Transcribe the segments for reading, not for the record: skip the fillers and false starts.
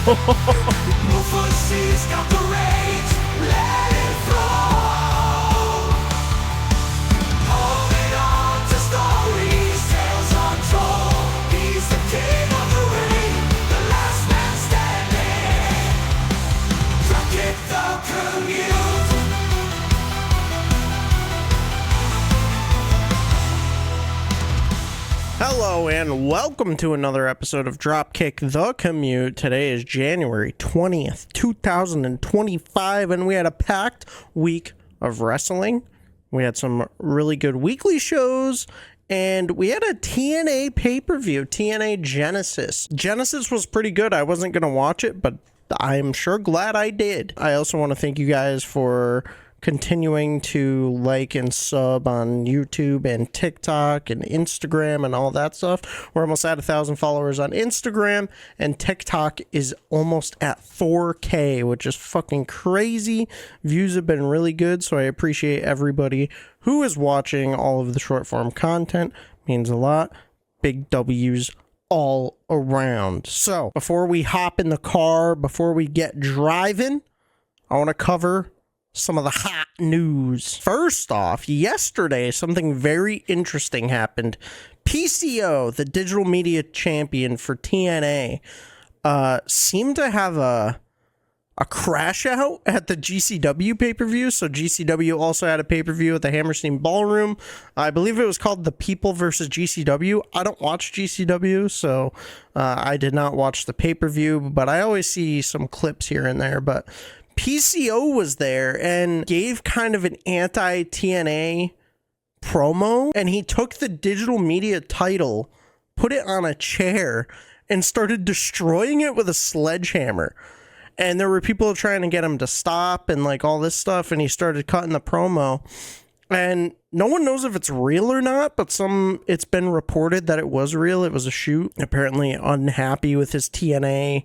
Mufussy's got the rage, let it flow. Holding on to stories, tales untold. He's the king of the ring, the last man standing. Dropkick the Commute. Hello and welcome to another episode of Dropkick the Commute. Today is January 20th, 2025, and we had a packed week of wrestling. We had some really good weekly shows, and we had a TNA pay-per-view, TNA Genesis. Genesis was pretty good. I wasn't going to watch it, but I'm sure glad I did. I also want to thank you guys for continuing to like and sub on YouTube and TikTok and Instagram and all that stuff. We're almost at 1,000 followers on Instagram, and TikTok is almost at 4K, which is fucking crazy. Views have been really good, so I appreciate everybody who is watching all of the short form content. Means a lot. Big W's all around. So before we hop in the car, before we get driving, I want to cover some of the hot news. First off, yesterday, something very interesting happened. PCO, the digital media champion for TNA, seemed to have a crash out at the GCW pay-per-view. So GCW also had a pay-per-view at the Hammerstein Ballroom. I believe it was called The People versus GCW. I don't watch GCW, so I did not watch the pay-per-view, but I always see some clips here and there. But PCO was there and gave kind of an anti-TNA promo, and he took the digital media title, put it on a chair, and started destroying it with a sledgehammer. And there were people trying to get him to stop and like all this stuff, and he started cutting the promo. And no one knows if it's real or not, but it's been reported that it was real. It was a shoot. Apparently unhappy with his TNA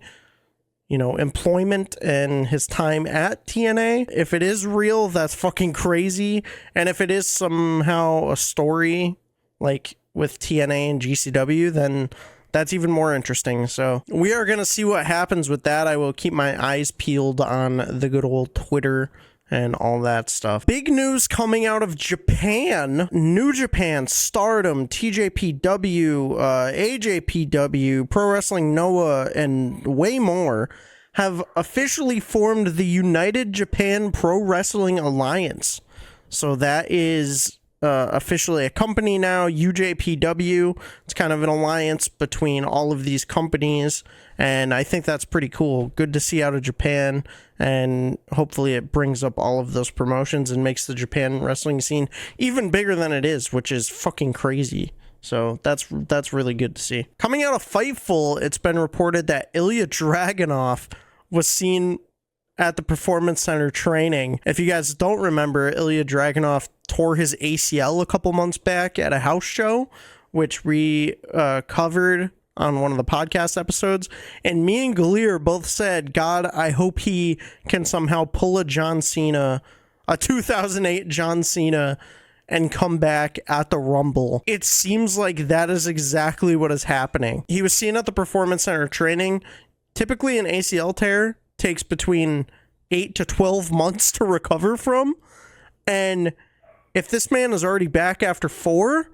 employment and his time at TNA. If it is real, that's fucking crazy. And if it is somehow a story like with TNA and GCW, then that's even more interesting. So we are going to see what happens with that. I will keep my eyes peeled on the good old Twitter and all that stuff. Big news coming out of Japan. New Japan, Stardom, TJPW, AJPW, Pro Wrestling Noah, and way more have officially formed the United Japan Pro Wrestling Alliance. So that is officially a company now, UJPW. It's kind of an alliance between all of these companies, and I think that's pretty cool. Good to see out of Japan, and hopefully it brings up all of those promotions and makes the Japan wrestling scene even bigger than it is, which is fucking crazy. So that's really good to see. Coming out of Fightful, it's been reported that Ilja Dragunov was seen at the Performance Center training. If you guys don't remember, Ilja Dragunov tore his ACL a couple months back at a house show, which we covered on one of the podcast episodes. And me and Galir both said, God, I hope he can somehow pull a John Cena, a 2008 John Cena, and come back at the Rumble. It seems like that is exactly what is happening. He was seen at the Performance Center training. Typically an ACL tear takes between 8 to 12 months to recover from. And if this man is already back after 4,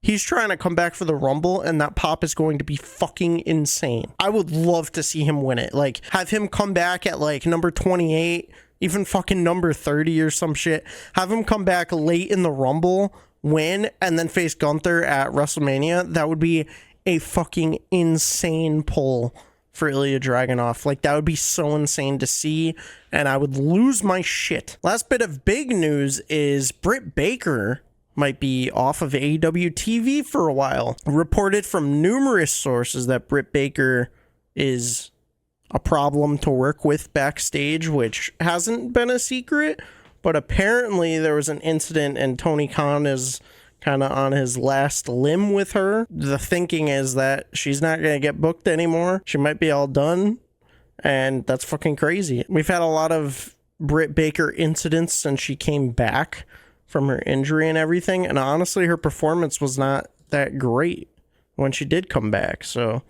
he's trying to come back for the Rumble, and that pop is going to be fucking insane. I would love to see him win it. Like, have him come back at like number 28, even fucking number 30 or some shit. Have him come back late in the Rumble, win, and then face Gunther at WrestleMania. That would be a fucking insane pull for Ilja Dragunov. Like, that would be so insane to see, and I would lose my shit. Last bit of big news is Britt Baker might be off of AEW TV for a while. Reported from numerous sources that Britt Baker is a problem to work with backstage, which hasn't been a secret, but apparently there was an incident and Tony Khan is kind of on his last limb with her. The thinking is that she's not going to get booked anymore. She might be all done, and that's fucking crazy. We've had a lot of Britt Baker incidents since she came back from her injury and everything, and honestly, her performance was not that great when she did come back. So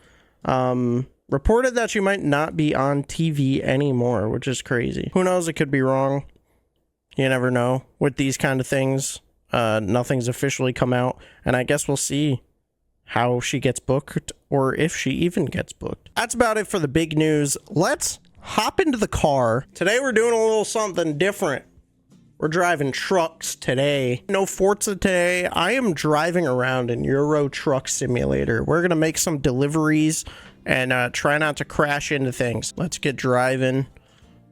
reported that she might not be on TV anymore, which is crazy. Who knows? It could be wrong. You never know with these kind of things. Nothing's officially come out, and I guess we'll see how she gets booked or if she even gets booked. That's about it for the big news. Let's hop into the car. Today we're doing a little something different. We're driving trucks today. No Forza today. I am driving around in Euro Truck Simulator. We're gonna make some deliveries and try not to crash into things. Let's get driving.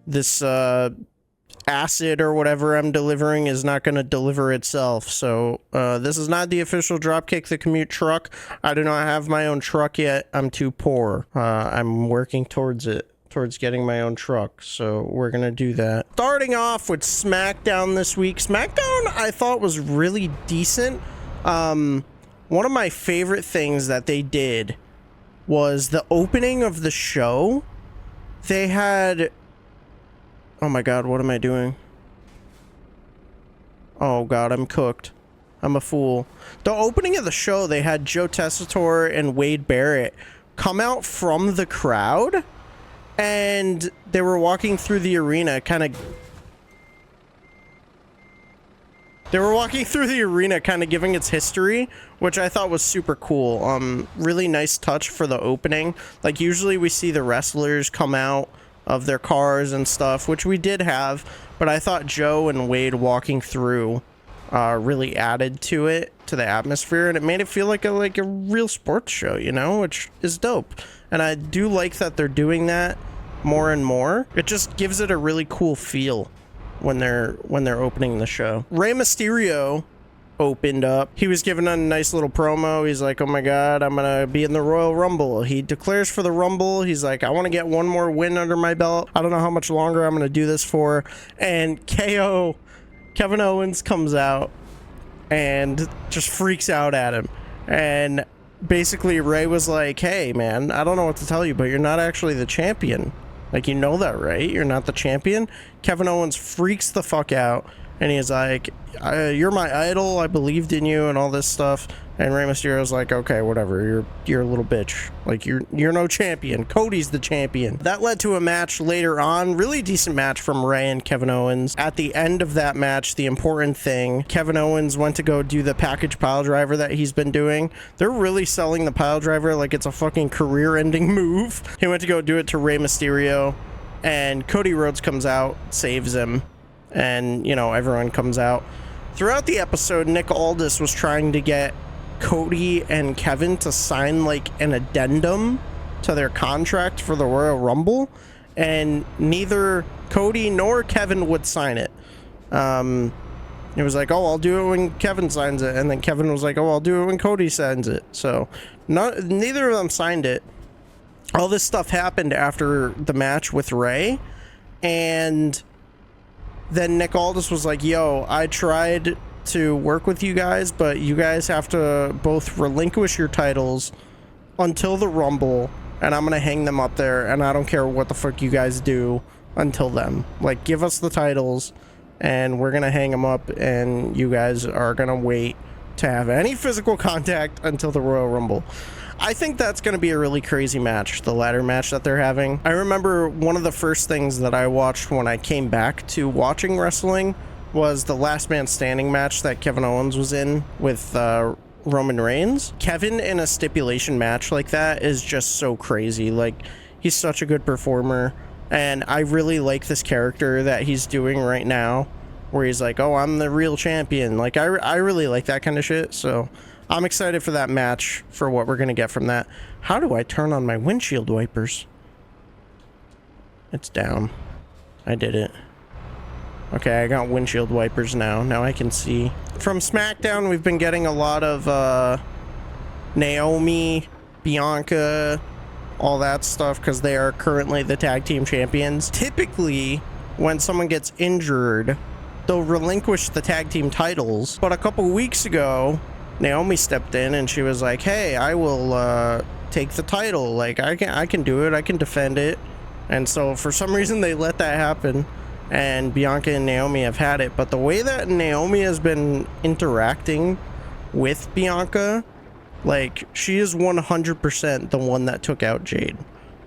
This acid or whatever I'm delivering is not going to deliver itself. So this is not the official Dropkick the Commute truck. I do not have my own truck yet. I'm too poor. I'm working towards it, towards getting my own truck. So we're going to do that. Starting off with Smackdown this week. Smackdown I thought was really decent. One of my favorite things that they did was the opening of the show. They had... Oh my god, what am I doing? Oh god, I'm cooked. I'm a fool. The opening of the show, they had Joe Tessitore and Wade Barrett come out from the crowd, and they were walking through the arena, kind of giving its history, which I thought was super cool. Really nice touch for the opening. Like, usually we see the wrestlers come out of their cars and stuff, which we did have, but I thought Joe and Wade walking through really added to it, to the atmosphere, and it made it feel like a real sports show, you know, which is dope. And I do like that they're doing that more and more. It just gives it a really cool feel when they're opening the show. Rey Mysterio opened up. He was giving a nice little promo. He's like, oh my god, I'm gonna be in the Royal Rumble. He declares for the Rumble. He's like, I want to get one more win under my belt. I don't know how much longer I'm gonna do this for. And KO, Kevin Owens, comes out and just freaks out at him. And basically Rey was like, hey man, I don't know what to tell you, but you're not actually the champion. Like, you know that, right? You're not the champion. Kevin Owens freaks the fuck out. And he's like, you're my idol, I believed in you, and all this stuff. And Rey Mysterio's like, okay, whatever, you're a little bitch. Like, you're no champion. Cody's the champion. That led to a match later on, really decent match from Rey and Kevin Owens. At the end of that match, the important thing, Kevin Owens went to go do the package pile driver that he's been doing. They're really selling the pile driver like it's a fucking career-ending move. He went to go do it to Rey Mysterio, and Cody Rhodes comes out, saves him. And, you know, everyone comes out. Throughout the episode, Nick Aldis was trying to get Cody and Kevin to sign, like, an addendum to their contract for the Royal Rumble, and neither Cody nor Kevin would sign it. It was like, oh, I'll do it when Kevin signs it, and then Kevin was like, oh, I'll do it when Cody signs it. So, neither of them signed it. All this stuff happened after the match with Rey, and then Nick Aldis was like, yo, I tried to work with you guys, but you guys have to both relinquish your titles until the Rumble, and I'm gonna hang them up there, and I don't care what the fuck you guys do until then. Like, give us the titles, and we're gonna hang them up, and you guys are gonna wait to have any physical contact until the Royal Rumble. I think that's going to be a really crazy match, the ladder match that they're having. I remember one of the first things that I watched when I came back to watching wrestling was the Last Man Standing match that Kevin Owens was in with Roman Reigns. Kevin in a stipulation match like that is just so crazy. Like, he's such a good performer, and I really like this character that he's doing right now, where he's like, oh, I'm the real champion. Like, I really like that kind of shit, so I'm excited for that match, for what we're going to get from that. How do I turn on my windshield wipers? It's down. I did it. Okay, I got windshield wipers now. Now I can see. From SmackDown, we've been getting a lot of Naomi, Bianca, all that stuff, because they are currently the tag team champions. Typically, when someone gets injured, they'll relinquish the tag team titles. But a couple weeks ago, Naomi stepped in and she was like, hey, I will take the title. Like, I can do it. I can defend it. And so for some reason they let that happen, and Bianca and Naomi have had it. But the way that Naomi has been interacting with Bianca, like, she is 100% the one that took out Jade.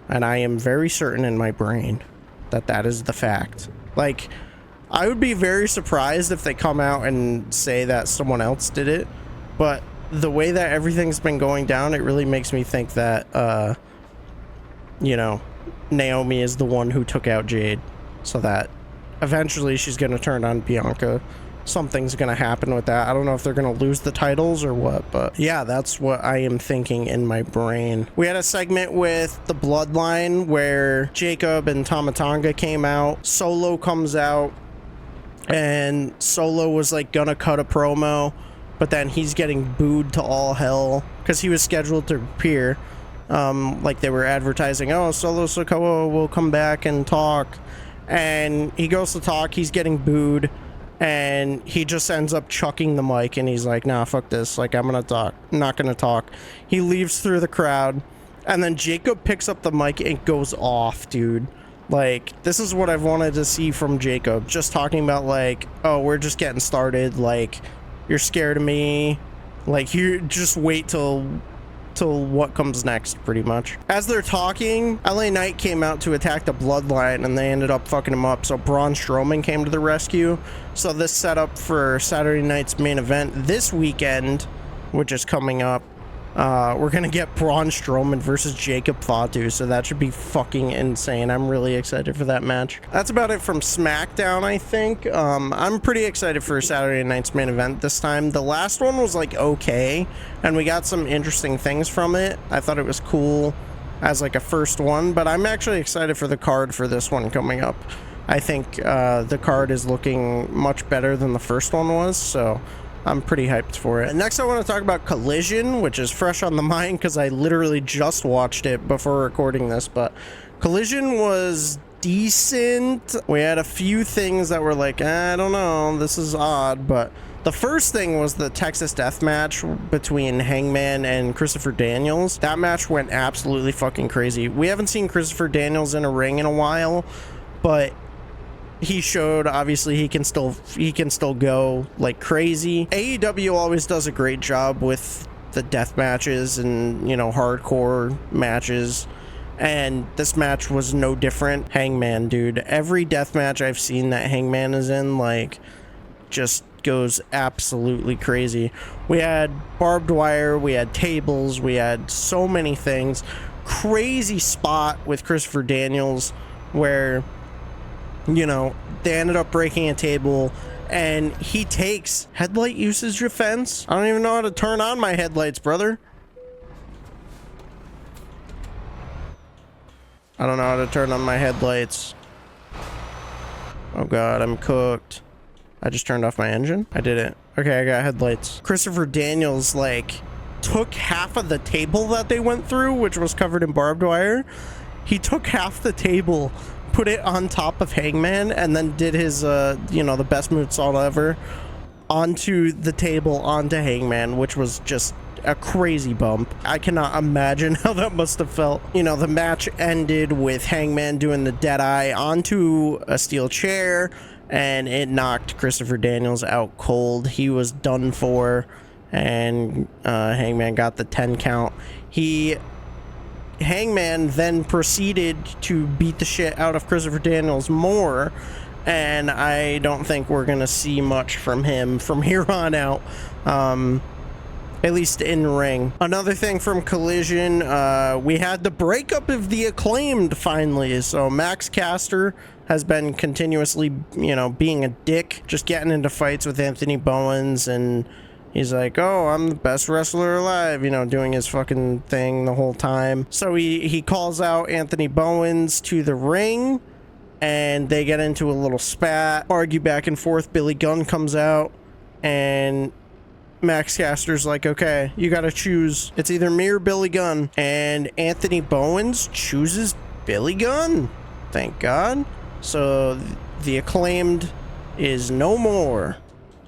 And I am very certain in my brain that that is the fact. Like, I would be very surprised if they come out and say that someone else did it. But the way that everything's been going down, it really makes me think that, you know, Naomi is the one who took out Jade. So that eventually she's going to turn on Bianca. Something's going to happen with that. I don't know if they're going to lose the titles or what, but yeah, that's what I am thinking in my brain. We had a segment with the Bloodline where Jacob and Tama Tonga came out. Solo comes out, and Solo was like gonna cut a promo, but then he's getting booed to all hell because he was scheduled to appear. Like they were advertising, oh, Solo Sikoa will come back and talk, and he goes to talk, he's getting booed, and he just ends up chucking the mic, and he's like, nah, fuck this, like, I'm not gonna talk. He leaves through the crowd, and then Jacob picks up the mic and goes off, dude. Like, this is what I've wanted to see from Jacob, just talking about, like, oh, we're just getting started, like, you're scared of me, like, you just wait till what comes next, pretty much. As they're talking, LA Knight came out to attack the Bloodline, and they ended up fucking him up, so Braun Strowman came to the rescue. So this set up for Saturday night's main event this weekend, which is coming up. We're gonna get Braun Strowman versus Jacob Fatu, so that should be fucking insane. I'm really excited for that match. That's about it from Smackdown, I think. I'm pretty excited for Saturday night's main event this time. The last one was like okay, and we got some interesting things from it. I thought it was cool as like a first one, but I'm actually excited for the card for this one coming up. I think the card is looking much better than the first one was, so I'm pretty hyped for it. And next I want to talk about Collision, which is fresh on the mind because I literally just watched it before recording this, but Collision was decent. We had a few things that were like, I don't know, this is odd, but the first thing was the Texas Death Match between Hangman and Christopher Daniels. That match went absolutely fucking crazy. We haven't seen Christopher Daniels in a ring in a while, but he showed obviously he can still go like crazy. AEW always does a great job with the death matches and, you know, hardcore matches, and this match was no different. Hangman, dude, every death match I've seen that Hangman is in, like, just goes absolutely crazy. We had barbed wire, we had tables, we had so many things. Crazy spot with Christopher Daniels where, you know, they ended up breaking a table, and he takes headlight usage offense. I don't even know how to turn on my headlights, brother. I don't know how to turn on my headlights. Oh god, I'm cooked. I just turned off my engine? I did it. Okay, I got headlights. Christopher Daniels, like, took half of the table that they went through, which was covered in barbed wire. He took half the table, put it on top of Hangman, and then did his, you know, the best moonsault ever onto the table, onto Hangman, which was just a crazy bump. I cannot imagine how that must have felt. You know, the match ended with Hangman doing the Deadeye onto a steel chair, and it knocked Christopher Daniels out cold. He was done for, and Hangman got the 10 count. Hangman then proceeded to beat the shit out of Christopher Daniels more, and I don't think we're gonna see much from him from here on out, at least in ring. Another thing from Collision, we had the breakup of the Acclaimed finally. So Max Caster has been continuously, you know, being a dick, just getting into fights with Anthony Bowens, and he's like, oh, I'm the best wrestler alive, you know, doing his fucking thing the whole time. So he calls out Anthony Bowens to the ring, and they get into a little spat, argue back and forth. Billy Gunn comes out, and Max Caster's like, okay, you gotta choose. It's either me or Billy Gunn. And Anthony Bowens chooses Billy Gunn. Thank God. So the Acclaimed is no more.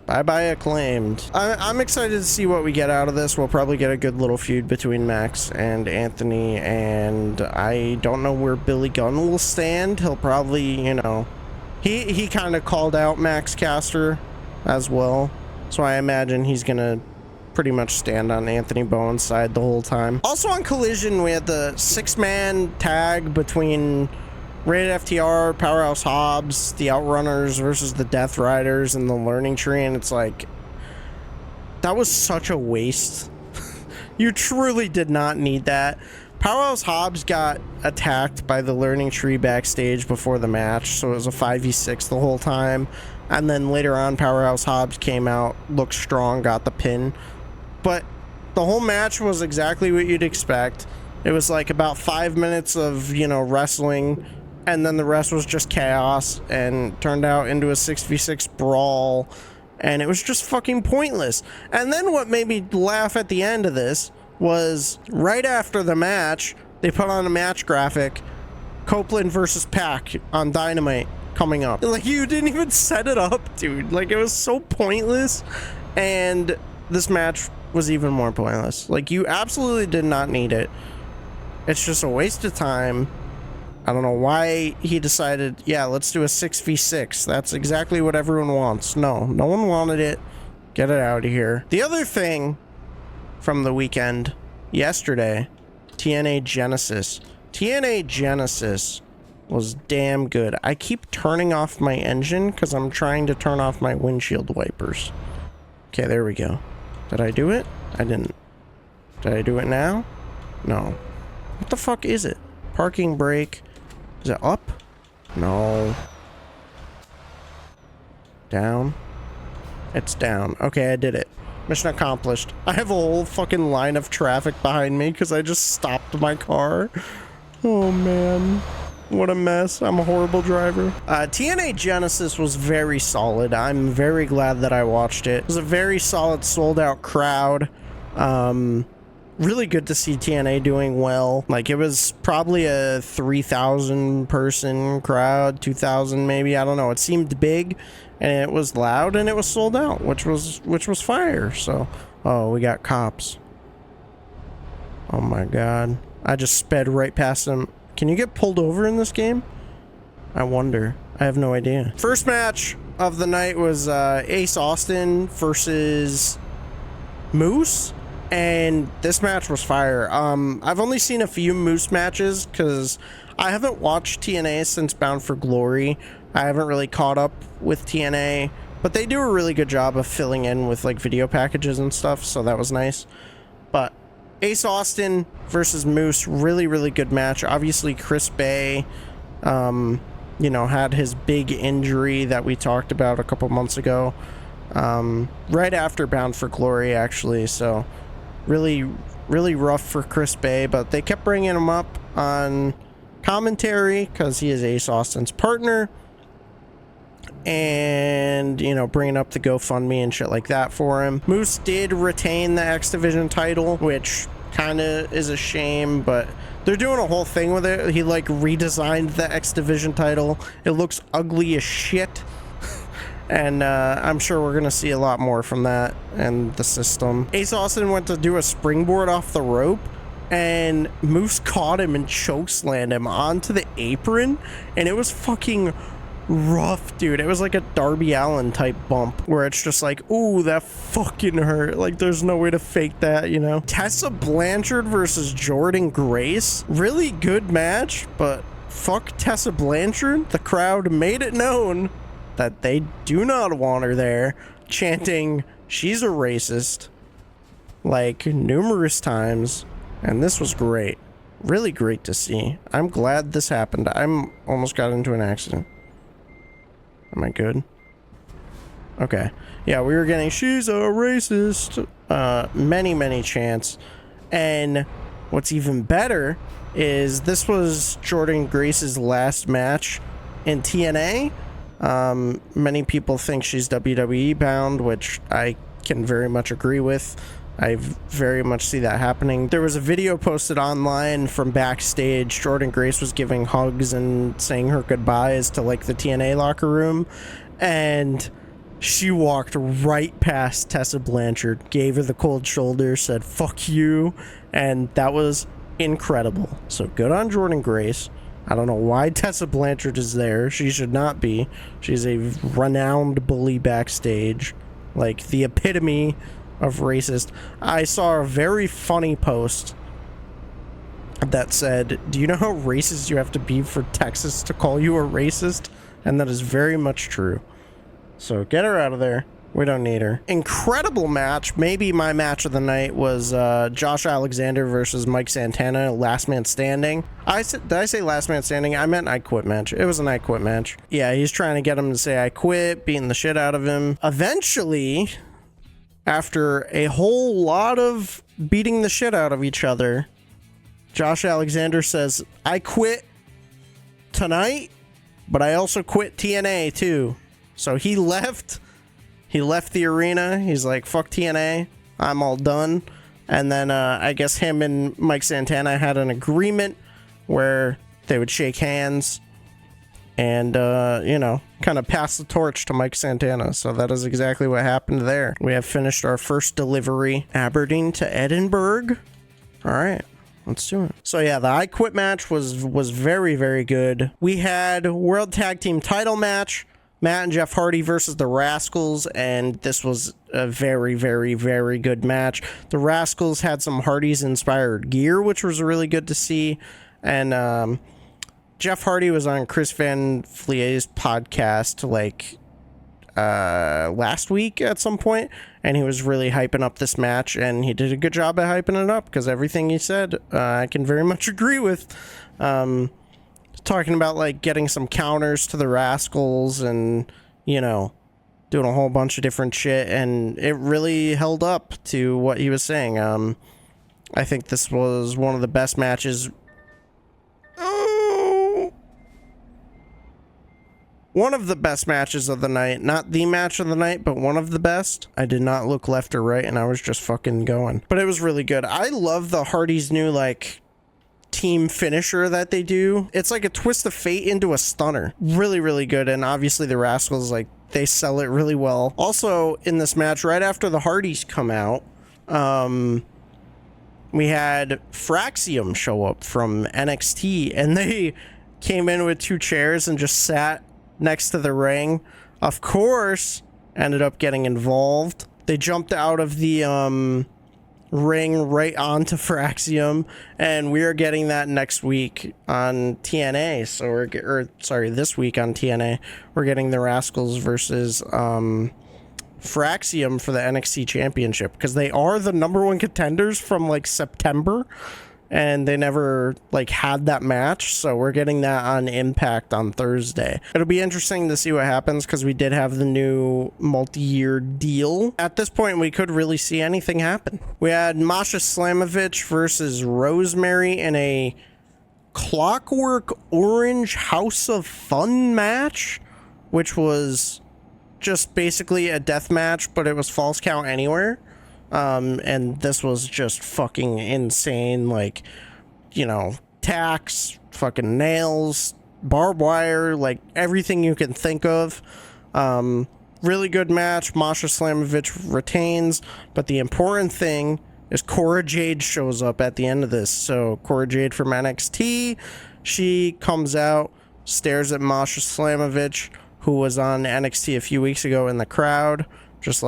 Bye-bye Acclaimed. I'm excited to see what we get out of this. We'll probably get a good little feud between Max and Anthony, and I don't know where Billy Gunn will stand. He'll probably, you know, he kind of called out Max Caster as well, so I imagine he's gonna pretty much stand on Anthony Bowen's side the whole time. Also on Collision, we had the 6-man tag between Rated FTR, Powerhouse Hobbs, the Outrunners versus the Death Riders and the Learning Tree, and it's like, that was such a waste. You truly did not need that. Powerhouse Hobbs got attacked by the Learning Tree backstage before the match, so it was a 5v6 the whole time. And then later on, Powerhouse Hobbs came out, looked strong, got the pin. But the whole match was exactly what you'd expect. It was like about 5 minutes of, you know, wrestling, and then the rest was just chaos and turned out into a 6v6 brawl. And it was just fucking pointless. And then what made me laugh at the end of this was right after the match, they put on a match graphic, Copeland versus Pac on Dynamite coming up. Like, you didn't even set it up, dude. Like, it was so pointless. And this match was even more pointless. Like, you absolutely did not need it. It's just a waste of time. I don't know why he decided, yeah, let's do a 6v6. That's exactly what everyone wants. No one wanted it. Get it out of here. The other thing from the weekend, yesterday, TNA Genesis. TNA Genesis was damn good. I keep turning off my engine because I'm trying to turn off my windshield wipers. Okay, there we go. Did I do it? I didn't. Did I do it now? No. What the fuck is it? Parking brake. Is it up? No. Down? It's down. Okay, I did it. Mission accomplished. I have a whole fucking line of traffic behind me because I just stopped my car. Oh, man. What a mess. I'm a horrible driver. TNA Genesis was very solid. I'm very glad that I watched it. It was a very solid, sold-out crowd. Really good to see TNA doing well. Like, it was probably a 3,000 person crowd, 2,000 maybe, I don't know. It seemed big and it was loud and it was sold out, which was fire. So, oh, we got cops. Oh my god. I just sped right past them. Can you get pulled over in this game? I wonder. I have no idea. First match of the night was Ace Austin versus Moose. And this match was fire. I've only seen a few Moose matches because I haven't watched TNA since Bound for Glory. I haven't really caught up with TNA, but they do a really good job of filling in with like video packages and stuff, so that was nice. But Ace Austin versus Moose, really, really good match. Obviously, Chris Bay, you know, had his big injury that we talked about a couple months ago, right after Bound for Glory, actually, so really rough for Chris Bay, but they kept bringing him up on commentary because he is Ace Austin's partner, and, you know, bringing up the GoFundMe and shit like that for him. Moose did retain the X Division title, which kind of is a shame, but they're doing a whole thing with it. He like redesigned the X Division title. It looks ugly as shit. And I'm sure we're going to see a lot more from that and the system. Ace Austin went to do a springboard off the rope, and Moose caught him and chokeslammed him onto the apron, and it was fucking rough, dude. It was like a Darby Allin type bump where it's just like, ooh, that fucking hurt. Like, there's no way to fake that, you know? Tessa Blanchard versus Jordan Grace. Really good match, but fuck Tessa Blanchard. The crowd made it known that they do not want her there, chanting she's a racist like numerous times, and this was great. Really great to see. I'm glad this happened. I'm almost got into an accident. Am I good? Okay. Yeah, we were getting she's a racist many chants, and what's even better is this was Jordan Grace's last match in TNA. Many people think she's WWE bound, which I can very much agree with. I very much see that happening. There was a video posted online from backstage. Jordan Grace was giving hugs and saying her goodbyes to like the TNA locker room, and she walked right past Tessa Blanchard, gave her the cold shoulder, said fuck you, and that was incredible. So good on Jordan Grace. I don't know why Tessa Blanchard is there. She should not be. She's a renowned bully backstage. Like, the epitome of racist. I saw a very funny post that said, do you know how racist you have to be for Texas to call you a racist? And that is very much true. So get her out of there. We don't need her. Incredible match. Maybe my match of the night was Josh Alexander versus Mike Santana, last man standing. Did I say last man standing? I meant I quit match. It was an I quit match. Yeah, he's trying to get him to say I quit, beating the shit out of him. Eventually, after a whole lot of beating the shit out of each other, Josh Alexander says, I quit tonight, but I also quit TNA too. So he left the arena. He's like, fuck TNA, I'm all done. And then I guess him and Mike Santana had an agreement where they would shake hands and, kind of pass the torch to Mike Santana. So that is exactly what happened there. We have finished our first delivery, Aberdeen to Edinburgh. All right. Let's do it. So yeah, the I Quit match was very, very good. We had World Tag Team title match, Matt and Jeff Hardy versus the Rascals, and this was a very, very, very good match. The Rascals had some Hardy's inspired gear, which was really good to see. And Jeff Hardy was on Chris Van Vlie's podcast last week at some point, and he was really hyping up this match, and he did a good job at hyping it up, because everything he said I can very much agree with. Talking about getting some counters to the Rascals and doing a whole bunch of different shit, and it really held up to what he was saying. I think this was one of the best matches. One of the best matches of the night. Not the match of the night, but one of the best. I did not look left or right, and I was just fucking going. But it was really good. I love the Hardy's new, team finisher that they do. It's like a twist of fate into a stunner. Really, really good. And obviously the Rascals, they sell it really well. Also, in this match, right after the Hardys come out, we had Fraxium show up from NXT, and they came in with 2 chairs and just sat next to the ring. Of course, ended up getting involved. They jumped out of the ring right onto Fraxium, and we are getting that next week on TNA. So this week on TNA, we're getting the Rascals versus Fraxium for the NXT Championship, because they are the #1 contenders from September, and they never had that match. So we're getting that on Impact on Thursday. It'll be interesting to see what happens, because we did have the new multi-year deal. At this point, we could really see anything happen. We had Masha Slamovich versus Rosemary in a Clockwork Orange House of Fun match, which was just basically a death match, but it was false count anywhere. And this was just fucking insane. Tacks, fucking nails, barbed wire, everything you can think of. Really good match. Masha Slamovich retains, but the important thing is Cora Jade shows up at the end of this. So Cora Jade from NXT, she comes out, stares at Masha Slamovich, who was on NXT a few weeks ago in the crowd, just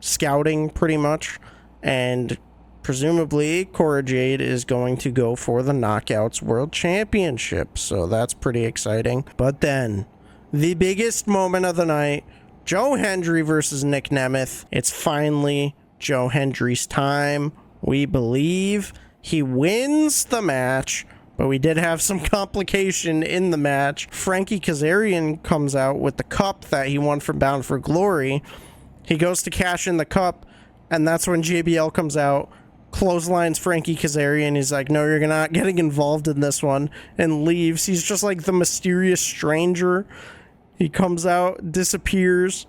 scouting pretty much, and presumably Cora Jade is going to go for the Knockouts World Championship, so that's pretty exciting. But then the biggest moment of the night, Joe Hendry versus Nick Nemeth. It's finally Joe Hendry's time. We believe he wins the match, but we did have some complication in the match. Frankie Kazarian comes out with the cup that he won from Bound for Glory. He goes to cash in the cup, and that's when JBL comes out, clotheslines Frankie Kazarian. He's like, no, you're not getting involved in this one, and leaves. He's just the mysterious stranger. He comes out, disappears,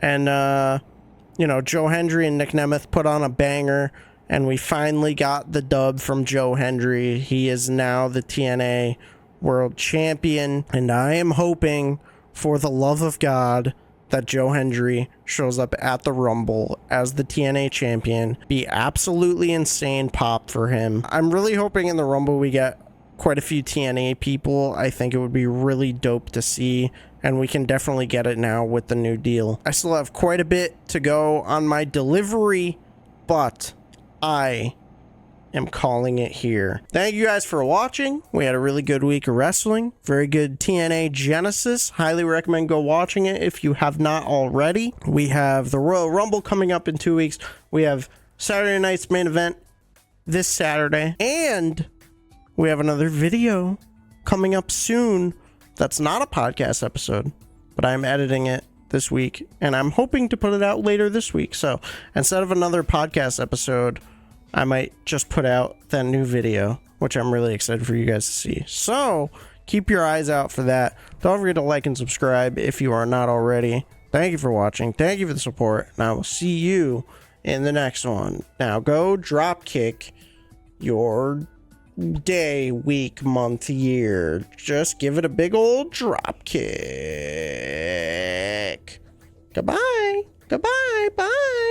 and, Joe Hendry and Nick Nemeth put on a banger, and we finally got the dub from Joe Hendry. He is now the TNA World Champion, and I am hoping, for the love of God, that Joe Hendry shows up at the Rumble as the TNA champion. Be absolutely insane pop for him. I'm really hoping in the Rumble we get quite a few TNA people. I think it would be really dope to see, and we can definitely get it now with the new deal. I still have quite a bit to go on my delivery but I am calling it here. Thank you guys for watching. We had a really good week of wrestling. Very good TNA Genesis. Highly recommend go watching it if you have not already. We have the Royal Rumble coming up in 2 weeks. We have Saturday night's main event this Saturday. And we have another video coming up soon. That's not a podcast episode, but I'm editing it this week. And I'm hoping to put it out later this week. So instead of another podcast episode, I might just put out that new video, which I'm really excited for you guys to see. So keep your eyes out for that. Don't forget to like and subscribe if you are not already. Thank you for watching. Thank you for the support. And I will see you in the next one. Now go Dropkick your day, week, month, year. Just give it a big old Dropkick. Goodbye. Goodbye. Bye.